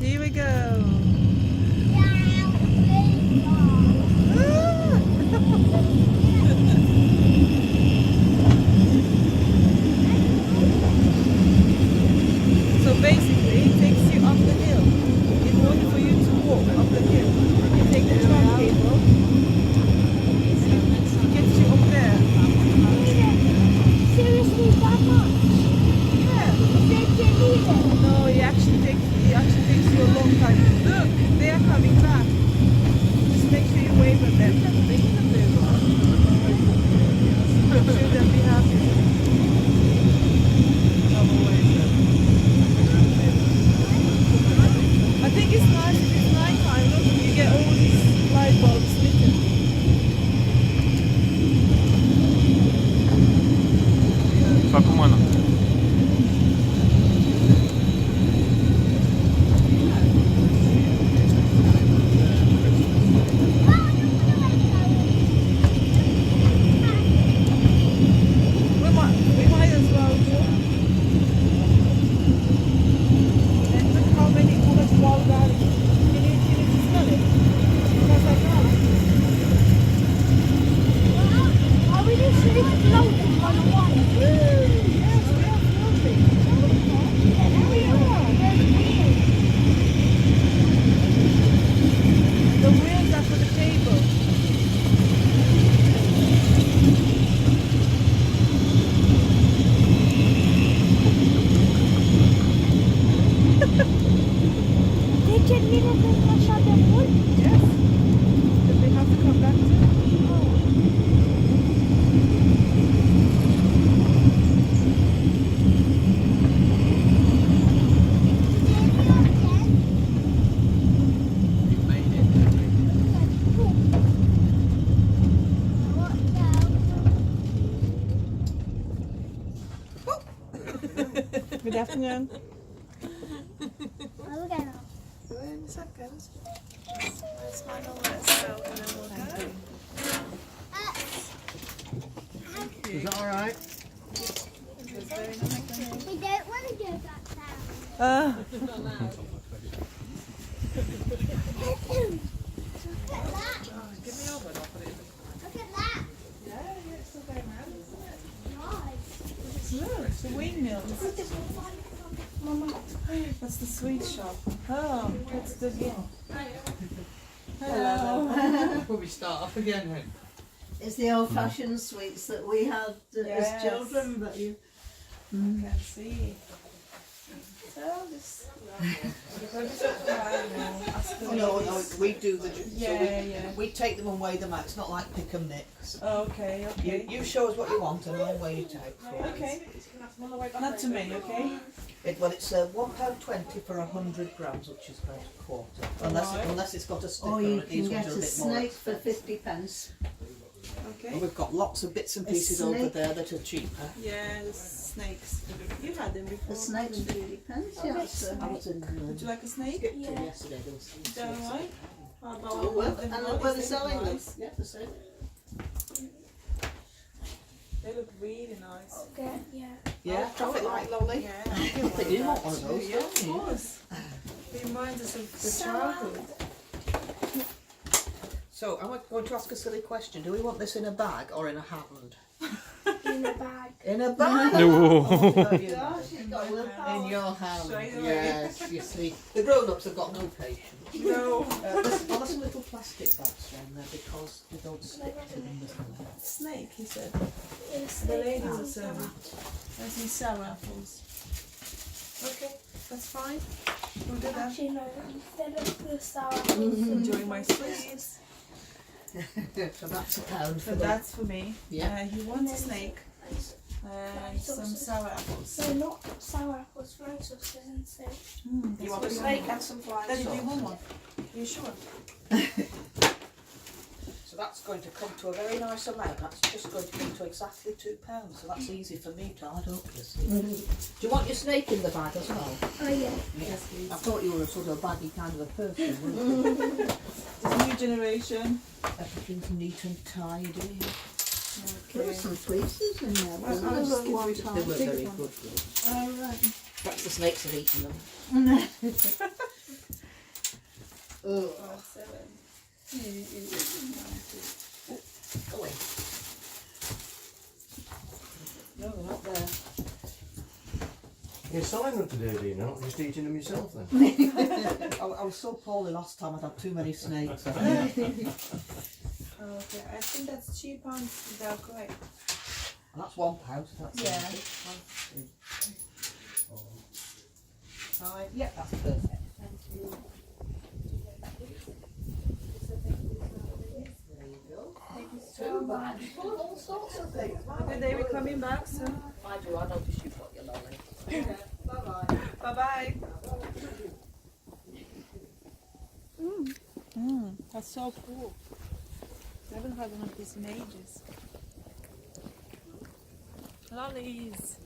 Here we go. So basically, it takes you up the hill. In order for you to walk up the hill, you take the tram cable. It gets you up there. Seriously, that much? Yeah. They can eat it. No, it actually takes you a long time. Look, they are coming back. Just make sure you wave at them. I'm sure they'll be happy. I think it's nice if it's night time. Look, you get all these light bulbs lit. Fa cum ăla. We might as well do. And look how much wild garlic. Can you smell it? Because I can't. Are we just floating on the water? Yes, we are floating. The wheels are for the table. They can meet us in the Saltaire. Yes. But they have to come back too. Good afternoon. Oh, look at them. In seconds. Let's find all that stuff and then we'll go. Is that alright? It's very nice. We don't want to go back down. Uh, Look at that. give me over and I'll put it in. Look at that. Yeah, it's still going round, isn't it? Nice. Look, it's the windmills. Mama. That's the sweet shop. Oh, let's dig in. Hello. Will we start off again then? It's the old-fashioned sweets that we had Yes. as children, but you. I can see. So this. Oh, no, we do the. Yeah, yeah. We take them and weigh them out. It's not like pick and mix. Okay, okay. You show us what you want and I'll weigh it out for you. Okay. Not to me, okay? It's £1.20 for 100 grams, which is about a quarter. Unless it's got a sticker Or you on it. These can get ones are a a bit more snake for expensive. 50 pence. Okay. And we've got lots of bits and A pieces over snake. there that are cheaper. Yeah, the snakes. You've had them before. The snake's 50 pence, yeah. So. I was in Would you like a snake? Skipton yesterday. There was Is that alright? How about Oh, well, them and lollies? where they're They selling look them. nice. Yeah, the same. They look really nice. Okay, yeah. Yeah, traffic light lolly. Yeah, I feel They like do that want one of too. those, Yeah, don't of you? course. It reminds us of the childhood. So, am I going to ask a silly question? Do we want this in a bag or in a hand? In the bag. In a bag? Ooh. Oh, you Gosh, she's got willpower. in your hand. Straight away. Yes, you see. The grown-ups have got no patience. No. There's some little plastic bags around there because they don't stick to them. Snake, he said. It's The the ladies are serving. There's some sour apples. Okay, that's fine. We'll do that. Actually, no. Instead of the sour Enjoy my sweets. So that's £1 for So that. that's for me. Yeah. He wants a snake and some sour apples. No, not sour apples, flying saucers instead. You want a snake and some flying Daddy, do you sauce? want one? Are you sure? So that's going to come to a very nice amount. That's just going to come to exactly £2. So that's easy for me to add up, you see. Do you want your snake in the bag as well? Oh, yeah. Yes, please. I thought you were a sort of baggy kind of a person, weren't you? It's a new generation. Everything's neat and tidy. There Okay. were some sweeties in there. I'll wasn't there? just give One you time. They were Big very one. good. Oh, right. Perhaps the snakes have eaten them. Oh. 5'7". Go away. No, they're not there. You're selling them today, do you not? Just eating them yourself then? I was so poorly last time. I'd had too many snakes. Okay, I think that's £2. They're great. And that's £1. So that's Yeah. 6, 1, 2, 4, 5. Yeah, that's perfect. Thank you. There you go. Thank you so Too much. bad. Full of all sorts of things. Good day, we're coming back soon. I do. I noticed you've got your lolly. Bye bye. Bye bye. That's so cool. I haven't had one of these in ages. Lollies.